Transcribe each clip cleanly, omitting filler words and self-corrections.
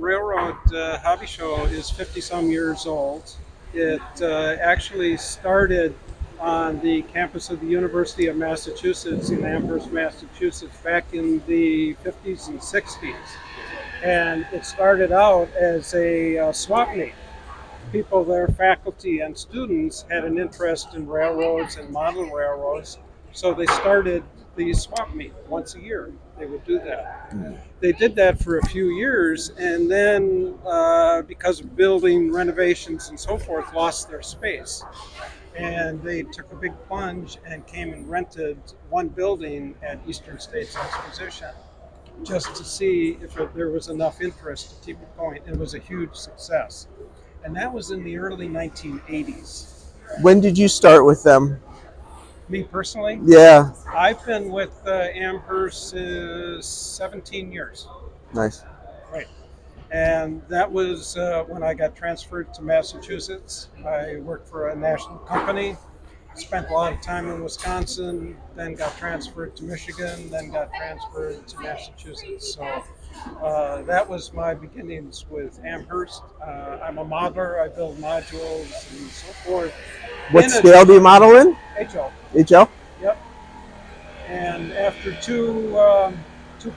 Railroad Hobby Show is 50-some years old. It actually started on the campus of the University of Massachusetts in Amherst, Massachusetts, back in the 50s and 60s. And it started out as a swap meet. People there, faculty and students, had an interest in railroads and model railroads, so they started the swap meet once a year. They would do that. They did that for a few years, and then because of building renovations and so forth, lost their space. And they took a big plunge and came and rented one building at Eastern States Exposition just to see if there was enough interest to keep it going. It was a huge success. And that was in the early 1980s. When did you start with them? Me personally? Yeah. I've been with Amherst 17 years. Nice. Right. And that was when I got transferred to Massachusetts. I worked for a national company, spent a lot of time in Wisconsin, then got transferred to Michigan, then got transferred to Massachusetts. So that was my beginnings with Amherst. I'm a modeler. I build modules and so forth. What scale do you model in? HL. HL? Yep. And after two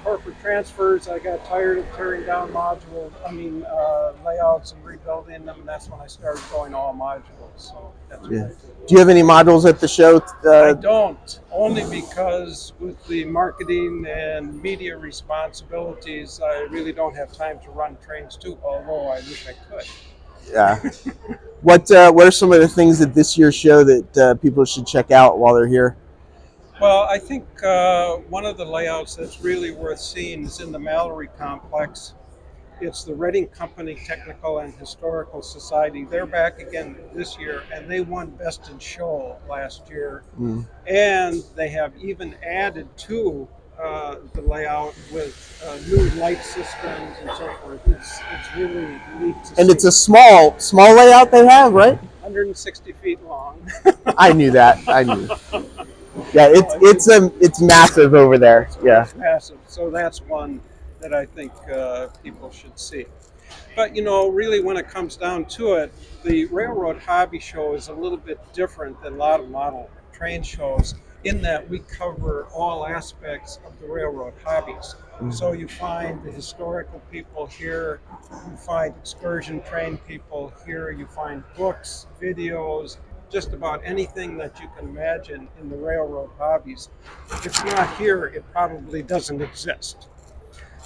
corporate transfers, I got tired of tearing down layouts and rebuilding them, and that's when I started going all modules. So that's what I did. Do you have any models at the show? I don't, only because with the marketing and media responsibilities, I really don't have time to run trains too, although I wish I could. Yeah. What are some of the things at this year's show that people should check out while they're here? Well, I think one of the layouts that's really worth seeing is in the Mallory complex. It's the Reading Company Technical and Historical Society. They're back again this year, and they won Best in Show last year. And they have even added to the layout with new light systems and so forth. It's really neat to see. And it's a small layout they have, right? 160 feet long. I knew that. I knew. Yeah, it's massive over there. Yeah, it's massive. So that's one that I think people should see. But really, when it comes down to it, the Railroad Hobby Show is a little bit different than a lot of model train shows in that we cover all aspects of the railroad hobbies. So you find the historical people here, you find excursion train people here, you find books, videos, just about anything that you can imagine in the railroad hobbies. If it's not here, it probably doesn't exist.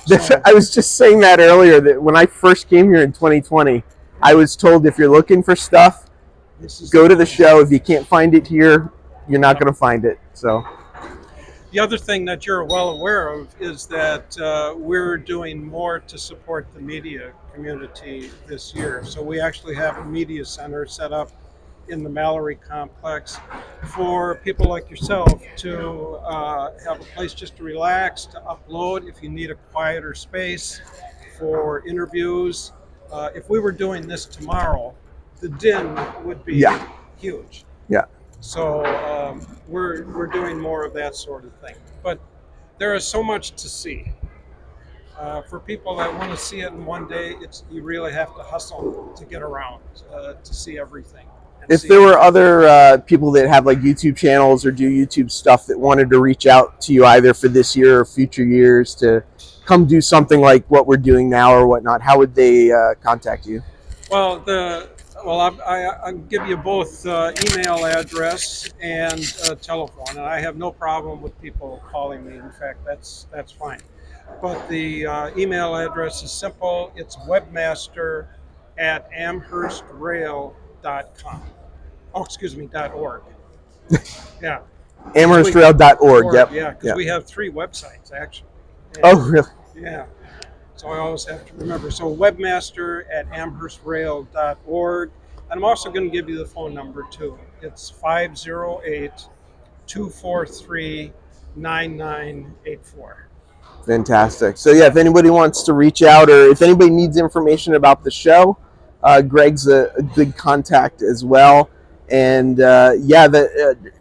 So, I was just saying that earlier, that when I first came here in 2020, I was told if you're looking for stuff, go to the show. If you can't find it here, you're not going to find it. So the other thing that you're well aware of is that we're doing more to support the media community this year. So we actually have a media center set up in the Mallory complex for people like yourself to have a place just to relax, to upload if you need a quieter space for interviews. If we were doing this tomorrow, the din would be huge. Yeah. So we're doing more of that sort of thing. But there is so much to see. For people that want to see it in one day, you really have to hustle to get around to see everything. If there were other people that have like YouTube channels or do YouTube stuff that wanted to reach out to you either for this year or future years to come do something like what we're doing now or whatnot, how would they contact you? Well, I'll give you both email address and telephone, and I have no problem with people calling me. In fact, that's fine. But the email address is simple. It's webmaster@amherstrail.com. Oh, excuse me, .org. Yeah. Amherstrail.org, yep. Yeah, because we have 3 websites, actually. And, oh, really? Yeah. So I always have to remember. So webmaster@amherstrail.org. And I'm also going to give you the phone number, too. It's 508-243-9984. Fantastic. So, yeah, if anybody wants to reach out or if anybody needs information about the show, Greg's a good contact as well. And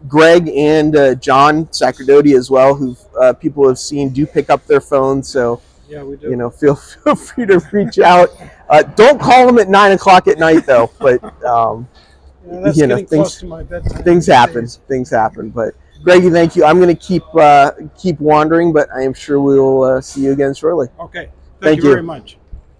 Greg and John Sacerdoti as well, who people have seen do pick up their phones. So Yeah, we do. You know, feel free to reach out. Don't call them at 9 o'clock at night though. But Yeah, that's you know, getting close to my bedtime. things these happen. days. Things happen. But Greggy, thank you. I'm going to keep wandering, but I am sure we'll see you again shortly. Okay. Thank Thank you you. very much.